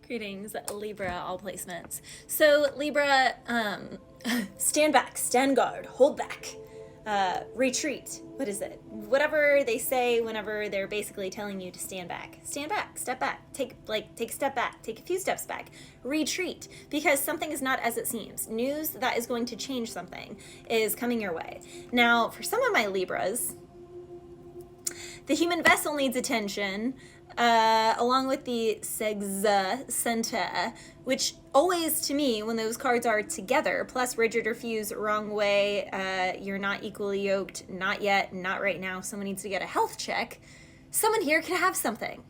Greetings, Libra, all placements. So Libra, stand back, stand guard, hold back, retreat. What is it? Whatever they say whenever they're basically telling you to stand back, step back, take a step back, take a few steps back, retreat, because something is not as it seems. News that is going to change something is coming your way. Now, for some of my Libras, the human vessel needs attention, along with the Senta, which always, to me, when those cards are together, plus rigid, refuse, wrong way, you're not equally yoked, not yet, not right now, someone needs to get a health check, someone here could have something.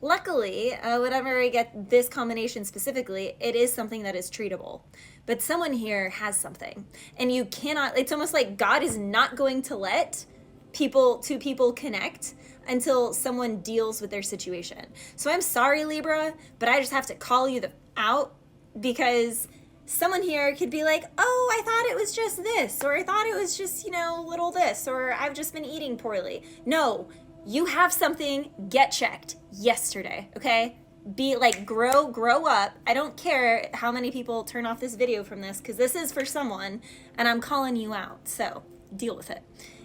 Luckily, whenever I get this combination specifically, it is something that is treatable. But someone here has something. And you cannot, it's almost like God is not going to let two people connect until someone deals with their situation. So I'm sorry, Libra, but I just have to call you out, because someone here could be like, oh, I thought it was just this, or I thought it was just, little this, or I've just been eating poorly. No, you have something, get checked yesterday, okay? Be like, grow up. I don't care how many people turn off this video from this, because this is for someone, and I'm calling you out, so deal with it.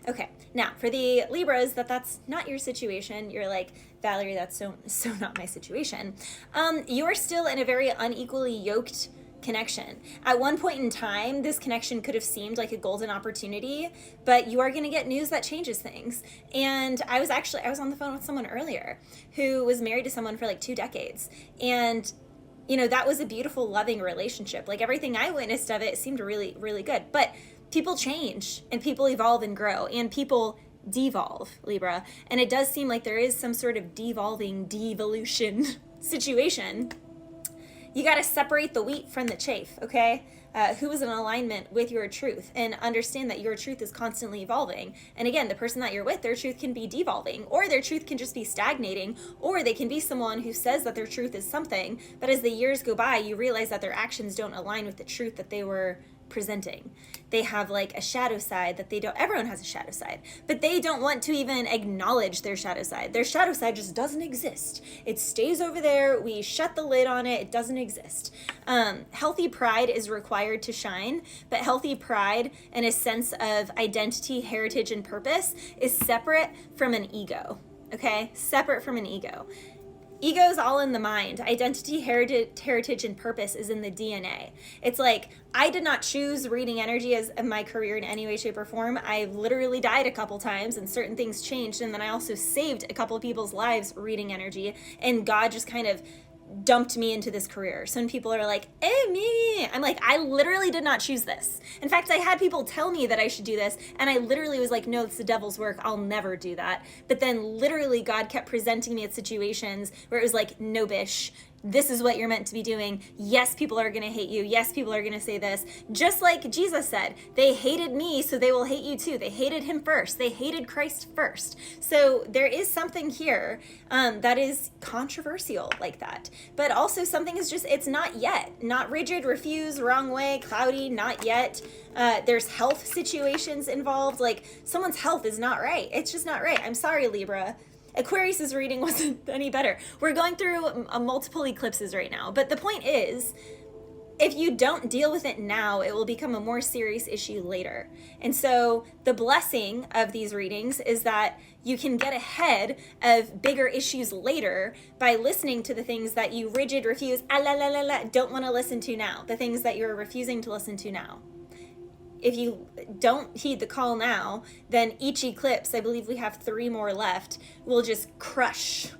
Okay, now for the Libras, that's not your situation. You're like, Valerie, that's so not my situation. You're still in a very unequally yoked connection. At one point in time, this connection could have seemed like a golden opportunity, but you are going to get news that changes things. And I was on the phone with someone earlier who was married to someone for like 2 decades. And that was a beautiful, loving relationship. Like, everything I witnessed of it seemed really, really good. But people change, and people evolve and grow, and people devolve, Libra. And it does seem like there is some sort of devolution situation. You got to separate the wheat from the chaff, okay? Who is in alignment with your truth, and understand that your truth is constantly evolving. And again, the person that you're with, their truth can be devolving, or their truth can just be stagnating, or they can be someone who says that their truth is something, but as the years go by, you realize that their actions don't align with the truth that they were presenting. They have like a shadow side that they don't, everyone has a shadow side, but they don't want to even acknowledge their shadow side. Their shadow side just doesn't exist. It stays over there. We shut the lid on it. It doesn't exist. Healthy pride is required to shine, but healthy pride and a sense of identity, heritage, and purpose is separate from an ego. Okay? Separate from an ego. Ego is all in the mind. Identity, heritage, and purpose is in the DNA. It's like, I did not choose reading energy as my career in any way, shape, or form. I literally died a couple times, and certain things changed. And then I also saved a couple of people's lives reading energy. And God just kind of dumped me into this career. So when people are like, hey, me, I'm like, I literally did not choose this. In fact, I had people tell me that I should do this, and I literally was like, no, it's the devil's work. I'll never do that. But then literally God kept presenting me at situations where it was like, no, bish, this is what you're meant to be doing. Yes, people are going to hate you. Yes, people are going to say this. Just like Jesus said, they hated me, so they will hate you too. They hated him first. They hated Christ first. So there is something here that is controversial like that. But also something is just, it's not yet. Not rigid, refuse, wrong way, cloudy, not yet. There's health situations involved. Like, someone's health is not right. It's just not right. I'm sorry, Libra. Aquarius's reading wasn't any better. We're going through multiple eclipses right now. But the point is, if you don't deal with it now, it will become a more serious issue later. And so the blessing of these readings is that you can get ahead of bigger issues later by listening to the things that you rigid, refuse, don't want to listen to now. The things that you're refusing to listen to now. If you don't heed the call now, then each eclipse, I believe we have 3 more left, will just crush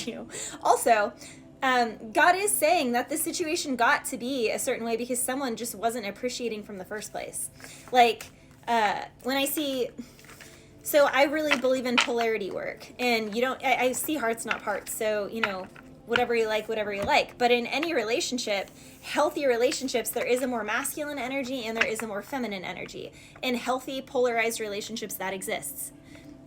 you. Also, God is saying that this situation got to be a certain way because someone just wasn't appreciating from the first place. Like, when I see, so I really believe in polarity work, and I see hearts, not parts. So, whatever you like. But in any relationship, healthy relationships, there is a more masculine energy and there is a more feminine energy. In healthy, polarized relationships, that exists.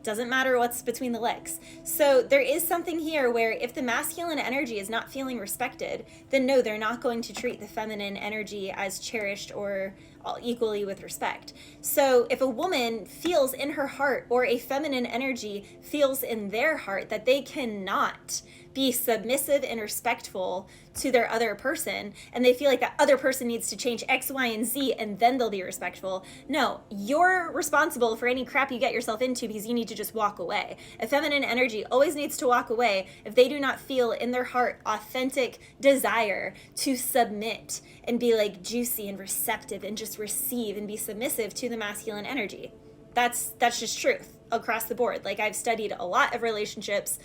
Doesn't matter what's between the legs. So there is something here where if the masculine energy is not feeling respected, then no, they're not going to treat the feminine energy as cherished or equally with respect. So if a woman feels in her heart, or a feminine energy feels in their heart, that they cannot be submissive and respectful to their other person, and they feel like that other person needs to change X, Y, and Z, and then they'll be respectful. No, you're responsible for any crap you get yourself into because you need to just walk away. A feminine energy always needs to walk away if they do not feel in their heart authentic desire to submit and be like juicy and receptive and just receive and be submissive to the masculine energy. That's just truth across the board. Like, I've studied a lot of relationships,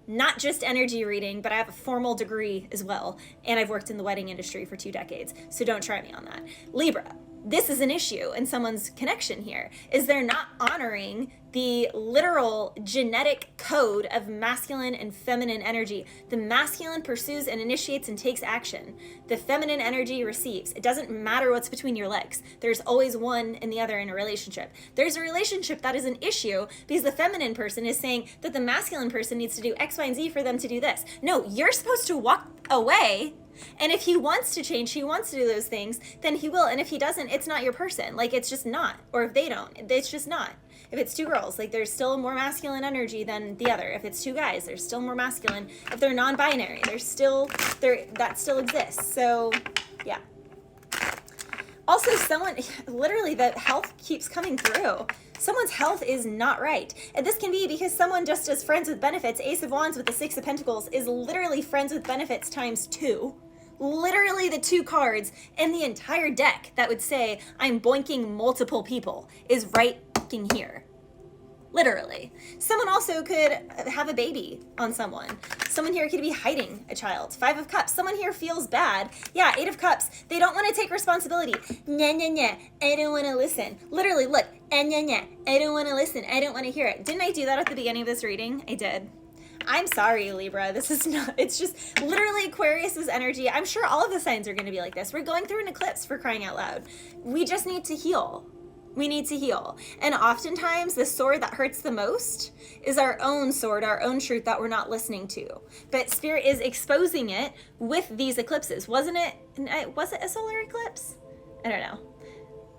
not just energy reading, but I have a formal degree as well, and I've worked in the wedding industry for 2 decades, so don't try me on that. Libra, this is an issue in someone's connection here, is they're not honoring the literal genetic code of masculine and feminine energy. The masculine pursues and initiates and takes action. The feminine energy receives. It doesn't matter what's between your legs. There's always one and the other in a relationship. There's a relationship that is an issue because the feminine person is saying that the masculine person needs to do X, Y, and Z for them to do this. No, you're supposed to walk away. And if he wants to change, he wants to do those things, then he will. And if he doesn't, it's not your person. Like, it's just not. Or if they don't, it's just not. If it's 2 girls, like, there's still more masculine energy than the other. If it's 2 guys, there's still more masculine. If they're non-binary, that still exists. So, yeah. Also, someone, literally, the health keeps coming through. Someone's health is not right. And this can be because someone just as friends with benefits, Ace of Wands with the 6 of Pentacles, is literally friends with benefits times 2. Literally the 2 cards in the entire deck that would say, I'm boinking multiple people, is right fucking here. Literally. Someone also could have a baby on someone. Someone here could be hiding a child. 5 of Cups. Someone here feels bad. Yeah, 8 of Cups. They don't want to take responsibility. Nah, nah, nah. I don't want to listen. Literally, look. Nah, nah. I don't want to listen. I don't want to hear it. Didn't I do that at the beginning of this reading? I did. I'm sorry, Libra. This is not, it's just literally Aquarius's energy. I'm sure all of the signs are going to be like this. We're going through an eclipse, for crying out loud. We just need to heal. We need to heal. And oftentimes the sword that hurts the most is our own sword, our own truth that we're not listening to. But Spirit is exposing it with these eclipses. Was it a solar eclipse? I don't know.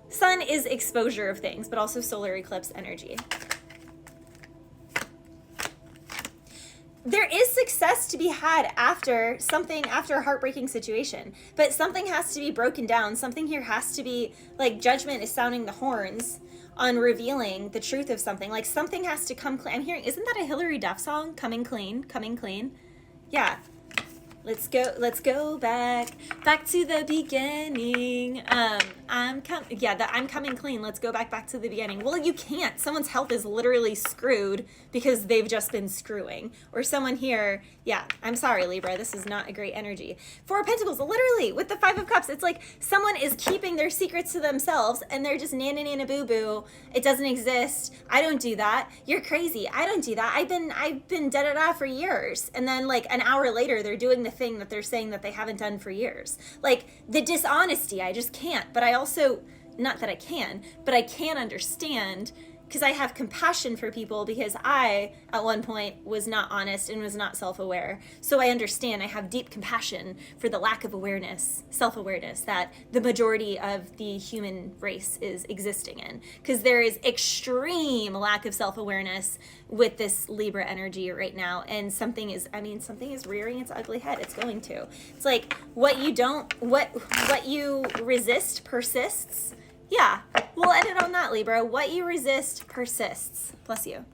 Sun is exposure of things, but also solar eclipse energy. There is success to be had after a heartbreaking situation, but something has to be broken down. Something here has to be, like, judgment is sounding the horns on revealing the truth of something. Like, something has to come clean. I'm hearing, isn't that a Hillary Duff song? Coming clean, coming clean. Yeah. Let's go back to the beginning. I'm coming clean. Let's go back to the beginning. Well, you can't. Someone's health is literally screwed because they've just been screwing. Or someone here, yeah, I'm sorry, Libra, this is not a great energy. 4 of Pentacles, literally, with the 5 of Cups, it's like someone is keeping their secrets to themselves and they're just nana boo boo. It doesn't exist. I don't do that. You're crazy. I don't do that. I've been da-da-da for years. And then, like, an hour later, they're doing the thing that they're saying that they haven't done for years. Like, the dishonesty, I just can't. But I also, not that I can, but I can understand, because I have compassion for people, because I, at one point, was not honest and was not self-aware. So I understand. I have deep compassion for the lack of awareness, self-awareness, that the majority of the human race is existing in. Because there is extreme lack of self-awareness with this Libra energy right now. And something is rearing its ugly head. It's going to. It's like, what you resist persists. Yeah, we'll end it on that, Libra. What you resist persists. Bless you.